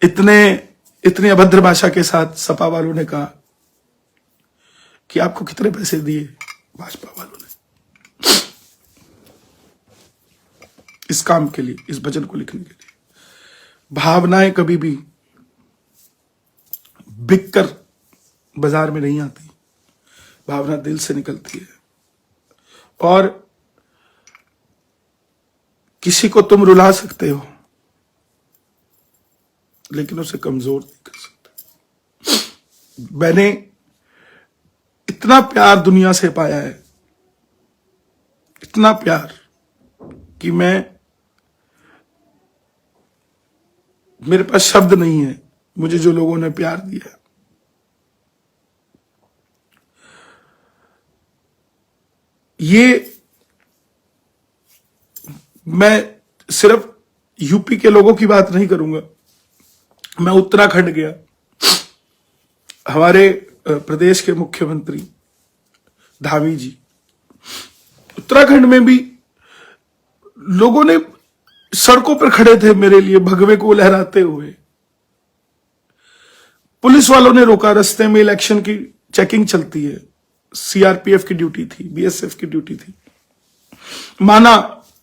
इतनी अभद्र भाषा के साथ सपा वालों ने कहा कि आपको कितने पैसे दिए भाजपा वालों ने इस काम के लिए, इस भजन को लिखने के लिए। भावनाएं कभी भी बिककर बाजार में नहीं आती, भावना दिल से निकलती है। और किसी को तुम रुला सकते हो लेकिन उसे कमजोर नहीं कर सकते। मैंने इतना प्यार दुनिया से पाया है, इतना प्यार कि मेरे पास शब्द नहीं है मुझे जो लोगों ने प्यार दिया। ये मैं सिर्फ यूपी के लोगों की बात नहीं करूंगा, मैं उत्तराखंड गया। हमारे प्रदेश के मुख्यमंत्री धामी जी, उत्तराखंड में भी लोगों ने सड़कों पर खड़े थे मेरे लिए, भगवे को लहराते हुए। पुलिस वालों ने रोका, रास्ते में इलेक्शन की चेकिंग चलती है, सीआरपीएफ की ड्यूटी थी, बीएसएफ की ड्यूटी थी। माना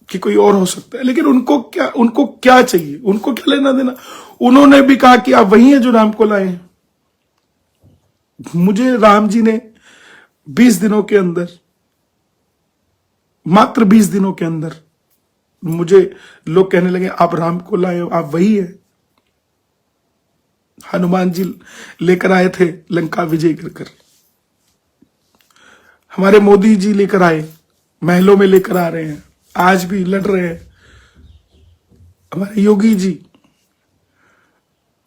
कि कोई और हो सकता है, लेकिन उनको क्या चाहिए, उनको क्या लेना देना। उन्होंने भी कहा कि आप वही हैं जो राम को लाए हैं। मुझे राम जी ने 20 दिनों के अंदर, मात्र 20 दिनों के अंदर मुझे लोग कहने लगे आप राम को लाए हो, आप वही है। हनुमान जी लेकर आए थे लंका विजय कर, हमारे मोदी जी लेकर आए, महलों में लेकर आ रहे हैं, आज भी लड़ रहे हैं। हमारे योगी जी,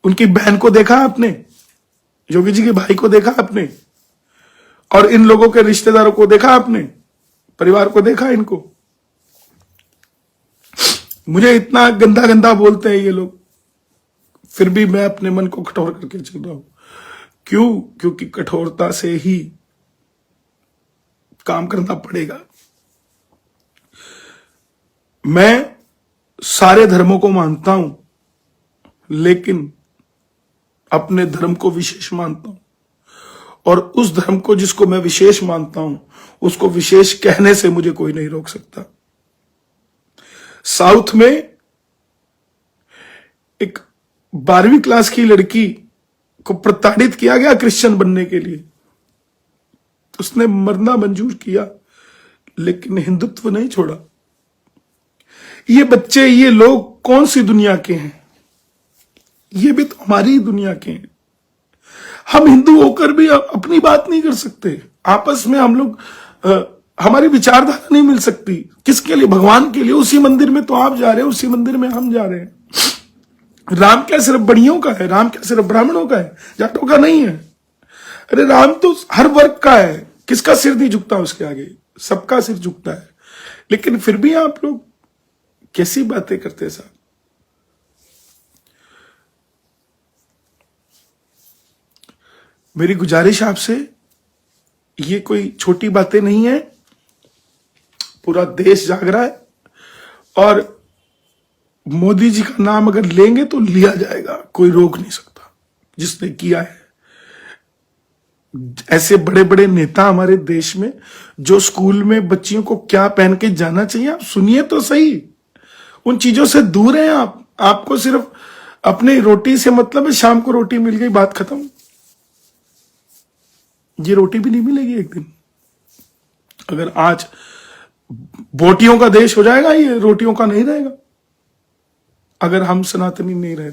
उनकी बहन को देखा आपने, योगी जी के भाई को देखा आपने, और इन लोगों के रिश्तेदारों को देखा आपने, परिवार को देखा इनको। मुझे इतना गंदा गंदा बोलते हैं ये लोग, फिर भी मैं अपने मन को कठोर करके चल रहा हूं। क्यों? क्योंकि कठोरता से ही काम करना पड़ेगा। मैं सारे धर्मों को मानता हूं, लेकिन अपने धर्म को विशेष मानता हूं, और उस धर्म को जिसको मैं विशेष मानता हूं उसको विशेष कहने से मुझे कोई नहीं रोक सकता। साउथ में एक 12वीं क्लास की लड़की को प्रताड़ित किया गया क्रिश्चियन बनने के लिए, उसने मरना मंजूर किया, लेकिन हिंदुत्व नहीं छोड़ा। ये बच्चे, ये लोग कौन सी दुनिया के हैं? ये भी तो हमारी दुनिया के हैं। हम हिंदू होकर भी अपनी बात नहीं कर सकते, आपस में हम लोग हमारी विचारधारा नहीं मिल सकती। किसके लिए? भगवान के लिए। उसी मंदिर में तो आप जा रहे हैं, उसी मंदिर में हम जा रहे हैं। राम क्या सिर्फ बढ़ियों का है? राम क्या सिर्फ ब्राह्मणों का है? जाटों का नहीं है। अरे राम तो हर वर्ग का है, किसका सिर नहीं झुकता उसके आगे? सबका सिर झुकता है। लेकिन फिर भी आप लोग कैसी बातें करते हैं साहब। मेरी गुजारिश आपसे, ये कोई छोटी बातें नहीं है, पूरा देश जाग रहा है, और मोदी जी का नाम अगर लेंगे तो लिया जाएगा, कोई रोक नहीं सकता। जिसने किया है, ऐसे बड़े बड़े नेता हमारे देश में, जो स्कूल में बच्चियों को क्या पहन के जाना चाहिए, आप सुनिए तो सही। उन चीजों से दूर हैं आप। आपको सिर्फ अपनी रोटी से मतलब है, शाम को रोटी मिल गई, बात खत्म। ये रोटी भी नहीं मिलेगी एक दिन। अगर आज बोटियों का देश हो जाएगा, ये रोटियों का नहीं रहेगा। अगर हम सनातनी नहीं रहे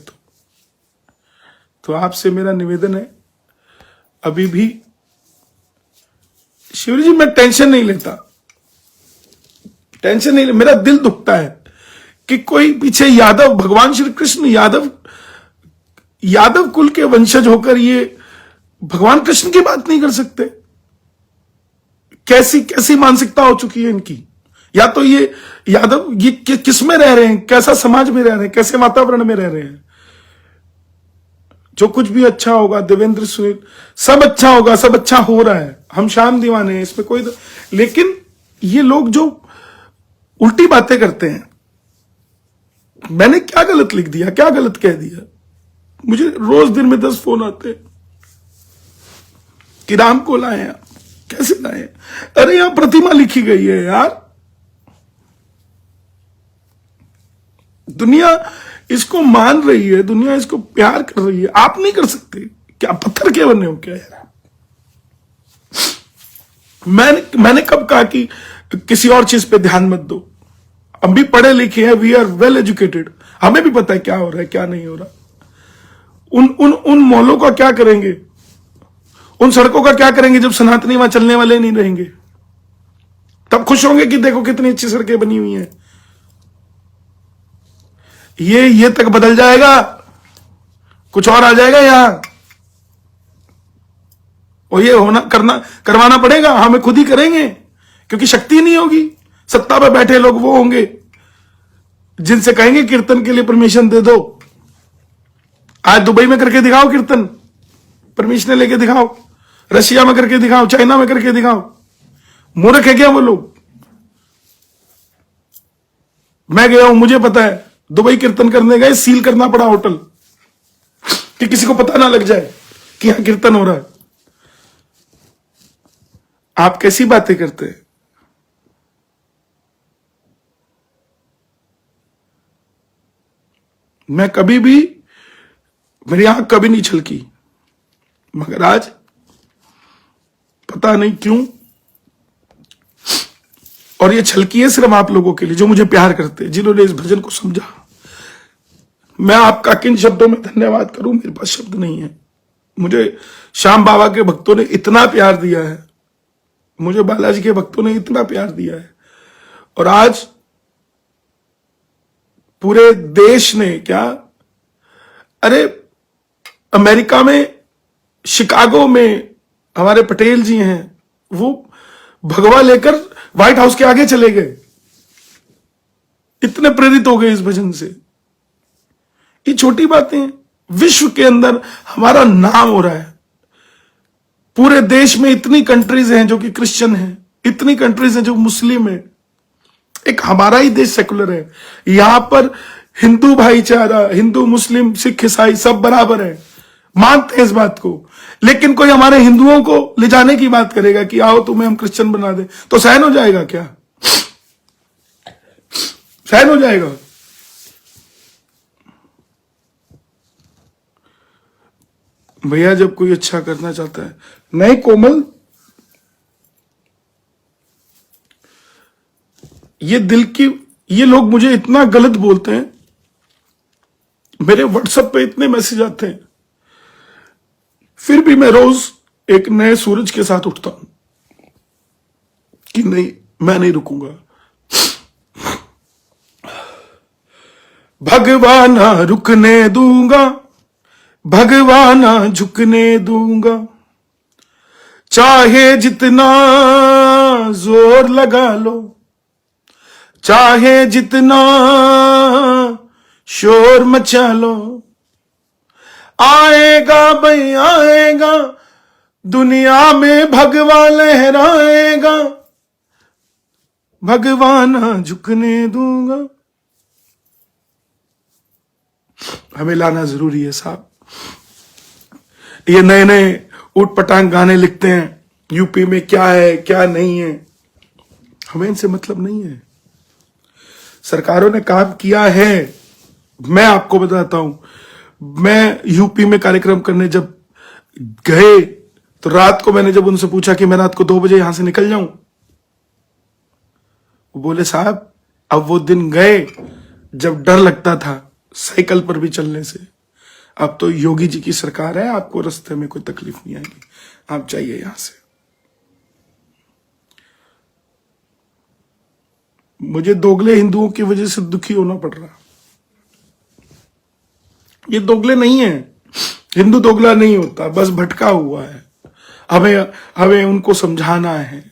तो आपसे मेरा निवेदन है, अभी भी शिवरी जी, मैं टेंशन नहीं लेता, टेंशन नहीं ले, मेरा दिल दुखता है कि कोई पीछे यादव, भगवान श्री कृष्ण यादव कुल के वंशज होकर ये भगवान कृष्ण की बात नहीं कर सकते। कैसी कैसी मानसिकता हो चुकी है इनकी। या तो ये यादव ये किस में रह रहे हैं, कैसा समाज में रह रहे हैं, कैसे वातावरण में रह रहे हैं। जो कुछ भी अच्छा होगा, देवेंद्र सुनील, सब अच्छा होगा, सब अच्छा हो रहा है, हम शाम दीवाने हैं, इसमें कोई लेकिन ये लोग जो उल्टी बातें करते हैं, मैंने क्या गलत लिख दिया, क्या गलत कह दिया? मुझे रोज दिन में 10 फोन आते हैं कि राम को लाए आप, कैसे लाए? अरे यहां प्रतिमा लिखी गई है यार, दुनिया इसको मान रही है, दुनिया इसको प्यार कर रही है, आप नहीं कर सकते क्या? पत्थर के बने हो क्या यार? मैंने कब कहा कि किसी और चीज पे ध्यान मत दो? हम भी पढ़े लिखे हैं, वी आर वेल एजुकेटेड, हमें भी पता है क्या हो रहा है क्या नहीं हो रहा। उन मॉलों का क्या करेंगे, उन सड़कों का क्या करेंगे जब सनातनी वहां चलने वाले नहीं रहेंगे? तब खुश होंगे कि देखो कितनी अच्छी सड़कें बनी हुई हैं। ये तक बदल जाएगा, कुछ और आ जाएगा यहां, और ये करवाना पड़ेगा, हमें खुद ही करेंगे, क्योंकि शक्ति नहीं होगी। सत्ता पे बैठे लोग वो होंगे जिनसे कहेंगे कीर्तन के लिए परमिशन दे दो। आज दुबई में करके दिखाओ कीर्तन, परमिशन लेके दिखाओ, रशिया में करके दिखाओ, चाइना में करके दिखाओ। मूर्ख है क्या वो लोग? मैं गया हूं, मुझे पता है, दुबई कीर्तन करने गए, सील करना पड़ा होटल कि किसी को पता ना लग जाए कि यहां कीर्तन हो रहा है। आप कैसी बातें करते हैं? मैं कभी भी, मेरी आंख कभी नहीं छलकी, मगर आज पता नहीं क्यों, और ये छलकी है सिर्फ आप लोगों के लिए जो मुझे प्यार करते हैं, जिन्होंने इस भजन को समझा। मैं आपका किन शब्दों में धन्यवाद करूं, मेरे पास शब्द नहीं है। मुझे श्याम बाबा के भक्तों ने इतना प्यार दिया है, मुझे बालाजी के भक्तों ने इतना प्यार दिया है, और आज पूरे देश ने क्या, अरे अमेरिका में, शिकागो में हमारे पटेल जी हैं, वो भगवा लेकर व्हाइट हाउस के आगे चले गए, इतने प्रेरित हो गए इस भजन से। ये छोटी बातें हैं, विश्व के अंदर हमारा नाम हो रहा है। पूरे देश में इतनी कंट्रीज हैं जो कि क्रिश्चियन हैं, इतनी कंट्रीज हैं जो मुस्लिम है, एक हमारा ही देश सेकुलर है। यहां पर हिंदू भाईचारा, हिंदू मुस्लिम सिख ईसाई सब बराबर है, मानते हैं इस बात को। लेकिन कोई हमारे हिंदुओं को ले जाने की बात करेगा कि आओ तुम्हें हम क्रिश्चियन बना दे, तो सहन हो जाएगा क्या? सहन हो जाएगा? भैया जब कोई अच्छा करना चाहता है, नहीं कोमल, ये दिल की, ये लोग मुझे इतना गलत बोलते हैं, मेरे व्हाट्सएप पे इतने मैसेज आते हैं, फिर भी मैं रोज एक नए सूरज के साथ उठता हूं कि नहीं, मैं नहीं रुकूंगा। भगवान रुकने दूंगा, भगवान झुकने दूंगा, चाहे जितना जोर लगा लो, चाहे जितना शोर मचा लो, आएगा भाई आएगा, दुनिया में भगवान लहराएगा, भगवान झुकने दूंगा। हमें लाना जरूरी है साहब। ये नए नए ऊट पटांग गाने लिखते हैं, यूपी में क्या है क्या नहीं है, हमें इनसे मतलब नहीं है। सरकारों ने काम किया है, मैं आपको बताता हूं, मैं यूपी में कार्यक्रम करने जब गए तो रात को मैंने जब उनसे पूछा कि मैं रात को 2 बजे यहां से निकल जाऊं, वो बोले साहब अब वो दिन गए जब डर लगता था साइकिल पर भी चलने से, अब तो योगी जी की सरकार है, आपको रास्ते में कोई तकलीफ नहीं आएगी, आप जाइए यहां से। मुझे दोगले हिंदुओं की वजह से दुखी होना पड़ रहा। ये दोगले नहीं है, हिंदू दोगला नहीं होता, बस भटका हुआ है। हमें उनको समझाना है,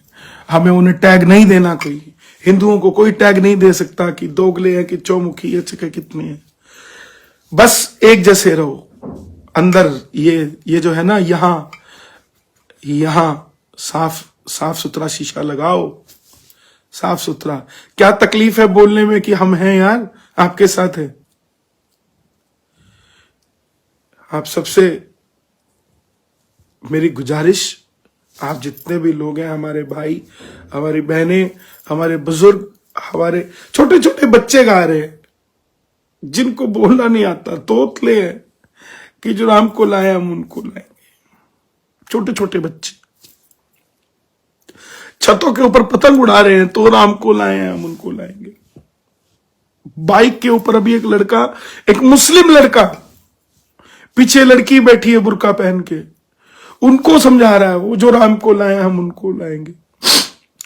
हमें उन्हें टैग नहीं देना। कोई हिंदुओं को कोई टैग नहीं दे सकता कि दोगले हैं कि चौमुखी है, चिके कितने हैं। बस एक जैसे रहो अंदर। ये जो है ना, यहां साफ सुथरा शीशा लगाओ, साफ सुथरा। क्या तकलीफ है बोलने में कि हम हैं यार, आपके साथ है। आप सबसे मेरी गुजारिश, आप जितने भी लोग हैं, हमारे भाई, हमारी बहनें, हमारे बुजुर्ग, हमारे छोटे छोटे बच्चे गा रहे हैं, जिनको बोलना नहीं आता, तोतले हैं कि जो राम को लाए हम उनको लाएंगे। छोटे छोटे बच्चे छतों के ऊपर पतंग उड़ा रहे हैं, तो राम को लाए हैं हम उनको लाएंगे। बाइक के ऊपर अभी एक लड़का, एक मुस्लिम लड़का, पीछे लड़की बैठी है बुर्का पहन के, उनको समझा रहा है वो जो राम को लाए हैं हम उनको लाएंगे।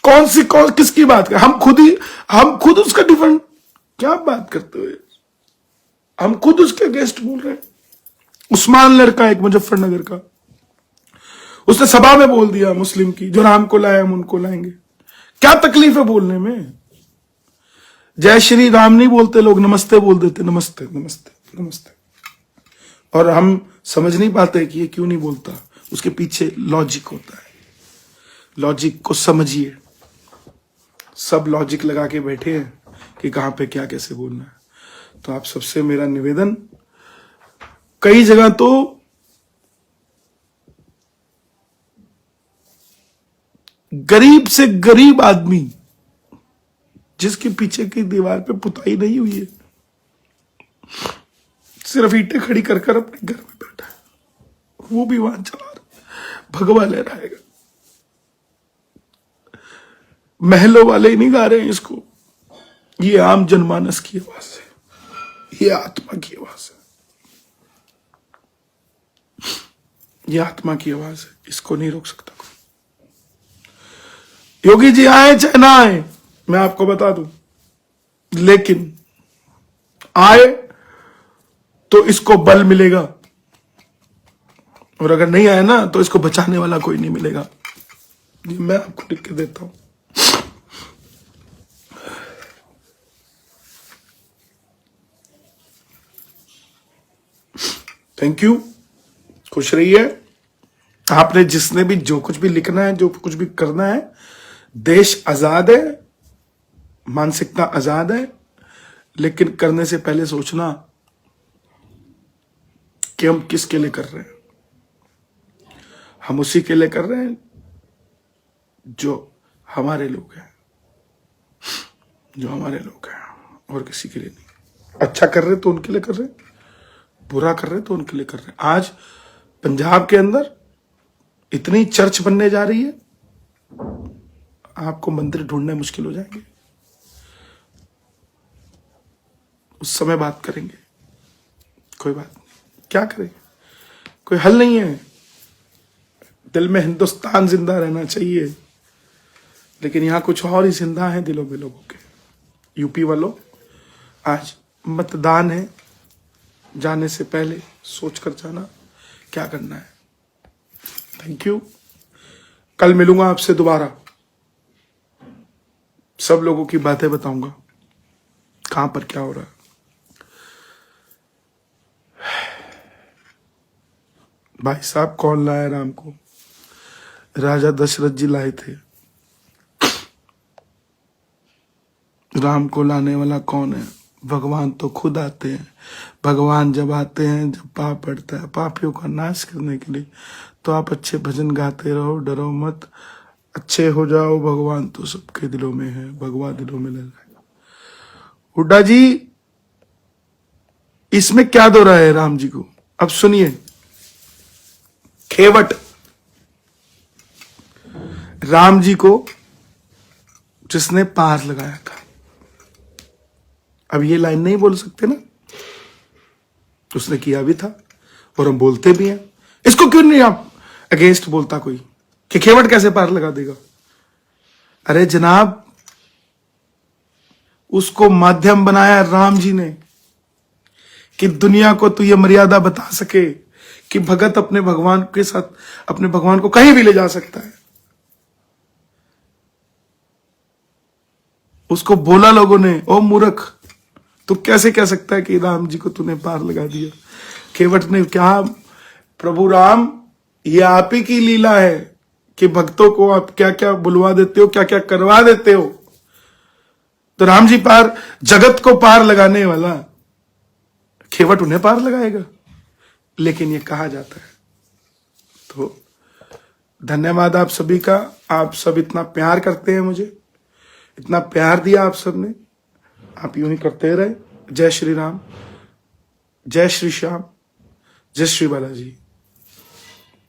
कौन किसकी बात कर, हम खुद उसका डिफेंड, क्या बात करते हुए हम खुद उसके अगेंस्ट बोल रहे हैं। उस्मान लड़का एक मुजफ्फरनगर का, उसने सभा में बोल दिया मुस्लिम की, जो राम को लाए हम उनको लाएंगे। क्या तकलीफ है बोलने में? जय श्री राम नहीं बोलते लोग, नमस्ते बोल देते, नमस्ते नमस्ते नमस्ते। और हम समझ नहीं पाते कि ये क्यों नहीं बोलता, उसके पीछे लॉजिक होता है। लॉजिक को समझिए। सब लॉजिक लगा के बैठे हैं कि कहां पे क्या कैसे बोलना है। तो आप सबसे मेरा निवेदन, कई जगह तो गरीब से गरीब आदमी जिसके पीछे की दीवार पे पुताई नहीं हुई है, सिर्फ ईंटें खड़ी कर कर अपने घर में बैठा है, वो भी वहां चला रहा, भगवा लहराएगा। महलों वाले ही नहीं गा रहे हैं इसको, ये आम जनमानस की आवाज है, ये आत्मा की आवाज है, ये आत्मा की आवाज है, इसको नहीं रोक सकता कोई। योगी जी आए चाहे ना आए, मैं आपको बता दूं, लेकिन आए तो इसको बल मिलेगा, और अगर नहीं आए ना तो इसको बचाने वाला कोई नहीं मिलेगा। ये मैं आपको लिख के देता हूं। थैंक यू, खुश रहिए। आपने जिसने भी जो कुछ भी लिखना है, जो कुछ भी करना है, देश आजाद है, मानसिकता आजाद है, लेकिन करने से पहले सोचना कि हम किसके लिए कर रहे हैं। हम उसी के लिए कर रहे हैं जो हमारे लोग हैं, जो हमारे लोग हैं, और किसी के लिए नहीं। अच्छा कर रहे तो उनके लिए कर रहे, बुरा कर रहे तो उनके लिए कर रहे। आज पंजाब के अंदर इतनी चर्च बनने जा रही है, आपको मंदिर ढूंढने मुश्किल हो जाएंगे। उस समय बात करेंगे, कोई बात नहीं, क्या करें, कोई हल नहीं है। दिल में हिंदुस्तान जिंदा रहना चाहिए, लेकिन यहां कुछ और ही जिंदा है दिलों में लोगों के। यूपी वालों, आज मतदान है, जाने से पहले सोचकर जाना क्या करना है। Thank you. कल मिलूंगा आपसे दोबारा, सब लोगों की बातें बताऊंगा, कहां पर क्या हो रहा है। भाई साहब कौन लाया राम को? राजा दशरथ जी लाए थे। राम को लाने वाला कौन है? भगवान तो खुद आते हैं। भगवान जब आते हैं, जब पाप पड़ता है पापियों का नाश करने के लिए, तो आप अच्छे भजन गाते रहो, डरो मत, अच्छे हो जाओ, भगवान तो सबके दिलों में है, भगवान दिलों में ले जाएगा। हुड्डा जी, इसमें क्या दो रहा है राम जी को? अब सुनिए, खेवट राम जी को जिसने पार लगाया था, अब ये लाइन नहीं बोल सकते ना, उसने किया भी था और हम बोलते भी हैं। इसको क्यों नहीं आप अगेंस्ट बोलता कोई कि खेवट कैसे पार लगा देगा? अरे जनाब, उसको माध्यम बनाया राम जी ने कि दुनिया को तो ये मर्यादा बता सके कि भगत अपने भगवान के साथ, अपने भगवान को कहीं भी ले जा सकता है। उसको बोला लोगों ने, ओ मूर्ख, तू कैसे कह सकता है कि राम जी को तूने पार लगा दिया? खेवट ने कहा, प्रभु राम, ये आप ही की लीला है कि भक्तों को आप क्या क्या बुलवा देते हो, क्या क्या करवा देते हो। तो राम जी पार, जगत को पार लगाने वाला खेवट उन्हें पार लगाएगा। लेकिन ये कहा जाता है। तो धन्यवाद आप सभी का। आप सब इतना प्यार करते हैं, मुझे इतना प्यार दिया आप सब ने। आप यूं ही करते रहे। जय श्री राम, जय श्री श्याम, जय श्री बालाजी।